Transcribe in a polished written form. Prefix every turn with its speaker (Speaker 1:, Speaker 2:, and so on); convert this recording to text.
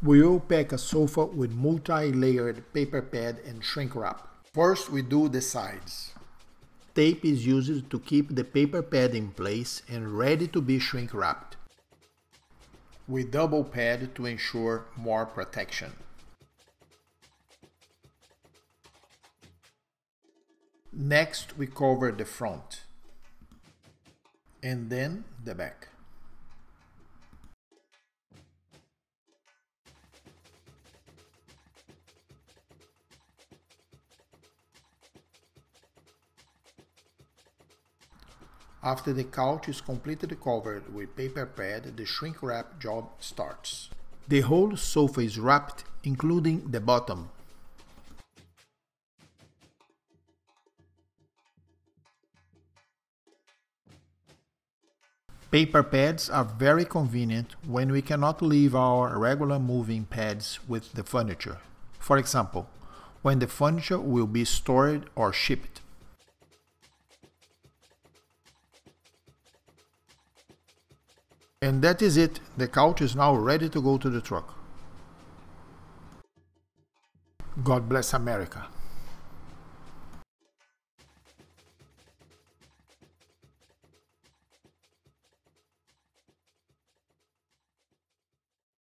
Speaker 1: We will pack a sofa with multi-layered paper pad and shrink wrap. First, we do the sides. Tape is used to keep the paper pad in place and ready to be shrink wrapped. We double pad to ensure more protection. Next, we cover the front and then the back. After the couch is completely covered with paper pad, the shrink wrap job starts. The whole sofa is wrapped, including the bottom. Paper pads are very convenient when we cannot leave our regular moving pads with the furniture. For example, when the furniture will be stored or shipped. And that is it. The couch is now ready to go to the truck. God bless America.